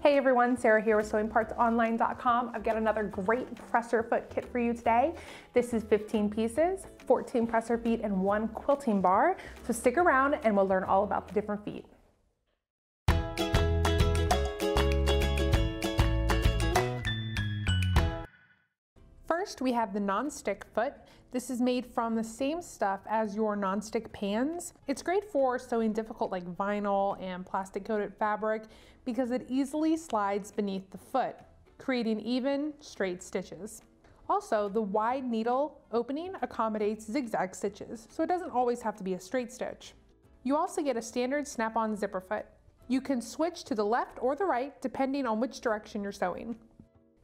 Hey everyone, Sarah here with SewingPartsOnline.com. I've got another great presser foot kit for you today. This is 15 pieces, 14 presser feet, and 1 quilting bar. So stick around and we'll learn all about the different feet. First, we have the non-stick foot. This is made from the same stuff as your non-stick pans. It's great for sewing difficult like vinyl and plastic coated fabric because it easily slides beneath the foot, creating even, straight stitches. Also, the wide needle opening accommodates zigzag stitches, so it doesn't always have to be a straight stitch. You also get a standard snap-on zipper foot. You can switch to the left or the right depending on which direction you're sewing.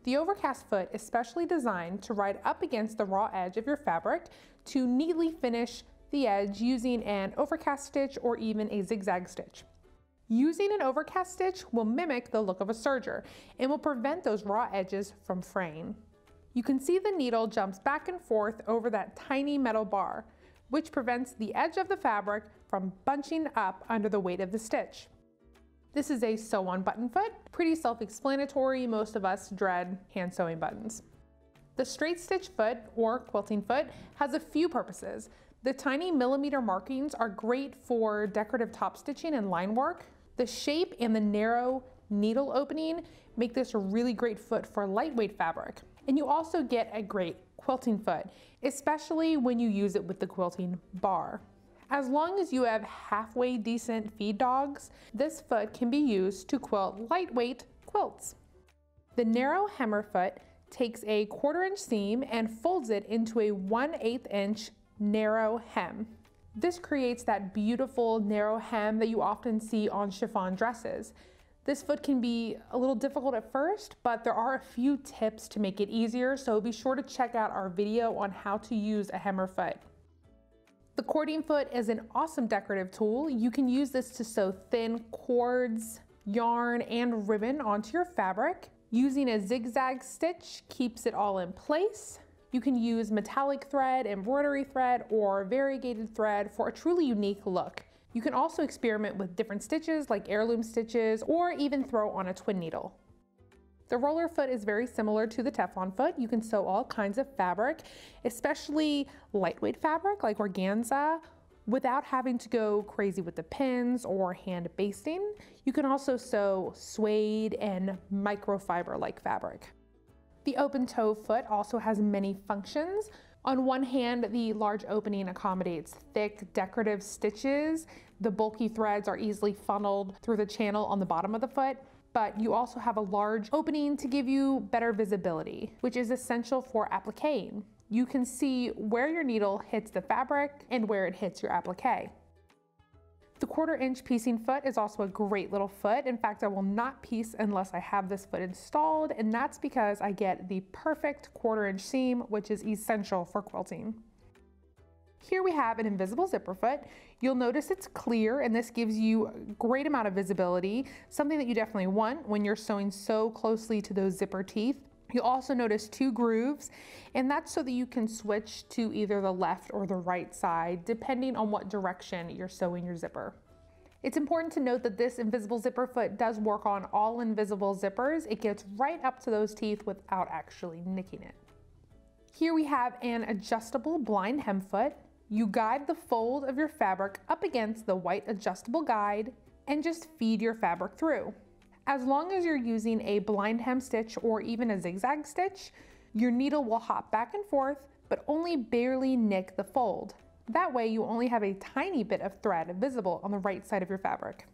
The overcast foot is specially designed to ride up against the raw edge of your fabric to neatly finish the edge using an overcast stitch or even a zigzag stitch. Using an overcast stitch will mimic the look of a serger and will prevent those raw edges from fraying. You can see the needle jumps back and forth over that tiny metal bar, which prevents the edge of the fabric from bunching up under the weight of the stitch. This is a sew-on button foot. Pretty self-explanatory, most of us dread hand sewing buttons. The straight stitch foot, or quilting foot, has a few purposes. The tiny millimeter markings are great for decorative top stitching and line work. The shape and the narrow needle opening make this a really great foot for lightweight fabric. And you also get a great quilting foot, especially when you use it with the quilting bar. As long as you have halfway decent feed dogs, this foot can be used to quilt lightweight quilts. The narrow hemmer foot takes a 1/4 inch seam and folds it into a 1/8 inch narrow hem. This creates that beautiful narrow hem that you often see on chiffon dresses. This foot can be a little difficult at first, but there are a few tips to make it easier, so be sure to check out our video on how to use a hemmer foot. The cording foot is an awesome decorative tool. You can use this to sew thin cords, yarn, and ribbon onto your fabric. Using a zigzag stitch keeps it all in place. You can use metallic thread, embroidery thread, or variegated thread for a truly unique look. You can also experiment with different stitches like heirloom stitches, or even throw on a twin needle. The roller foot is very similar to the Teflon foot. You can sew all kinds of fabric, especially lightweight fabric like organza, without having to go crazy with the pins or hand basting. You can also sew suede and microfiber-like fabric. The open toe foot also has many functions. On one hand, the large opening accommodates thick decorative stitches. The bulky threads are easily funneled through the channel on the bottom of the foot. But you also have a large opening to give you better visibility, which is essential for appliquing. You can see where your needle hits the fabric and where it hits your applique. The 1/4 inch piecing foot is also a great little foot. In fact, I will not piece unless I have this foot installed, and that's because I get the perfect 1/4 inch seam, which is essential for quilting. Here we have an invisible zipper foot. You'll notice it's clear, and this gives you a great amount of visibility, something that you definitely want when you're sewing so closely to those zipper teeth. You'll also notice 2 grooves, and that's so that you can switch to either the left or the right side, depending on what direction you're sewing your zipper. It's important to note that this invisible zipper foot does work on all invisible zippers. It gets right up to those teeth without actually nicking it. Here we have an adjustable blind hem foot. You guide the fold of your fabric up against the white adjustable guide and just feed your fabric through. As long as you're using a blind hem stitch or even a zigzag stitch, your needle will hop back and forth, but only barely nick the fold. That way you only have a tiny bit of thread visible on the right side of your fabric.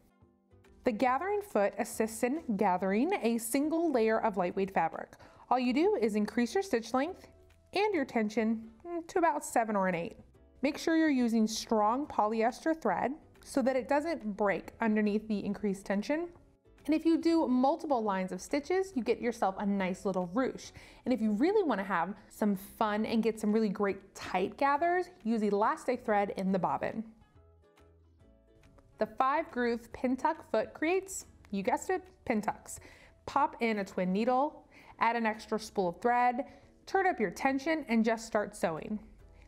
The gathering foot assists in gathering a single layer of lightweight fabric. All you do is increase your stitch length and your tension to about 7 or an 8. Make sure you're using strong polyester thread so that it doesn't break underneath the increased tension. And if you do multiple lines of stitches, you get yourself a nice little ruche. And if you really want to have some fun and get some really great tight gathers, use elastic thread in the bobbin. The 5-groove pin tuck foot creates, you guessed it, pin tucks. Pop in a twin needle, add an extra spool of thread, turn up your tension, and just start sewing.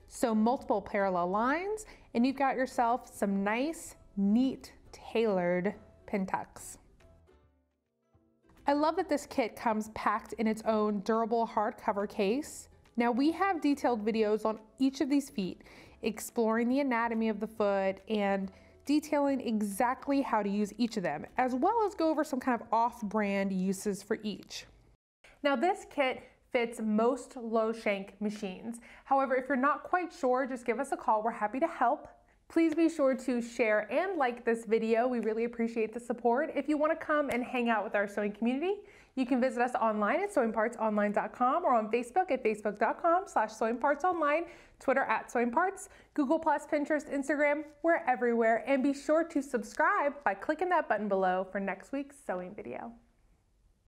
Sew multiple parallel lines, and you've got yourself some nice, neat, tailored pin tucks. I love that this kit comes packed in its own durable hardcover case. Now we have detailed videos on each of these feet, exploring the anatomy of the foot and detailing exactly how to use each of them, as well as go over some kind of off-brand uses for each. Now this kit fits most low shank machines. However, if you're not quite sure, just give us a call. We're happy to help. Please be sure to share and like this video. We really appreciate the support. If you want to come and hang out with our sewing community, you can visit us online at sewingpartsonline.com or on Facebook at facebook.com/sewingpartsonline, Twitter at sewingparts, Google+, Pinterest, Instagram, we're everywhere. And be sure to subscribe by clicking that button below for next week's sewing video.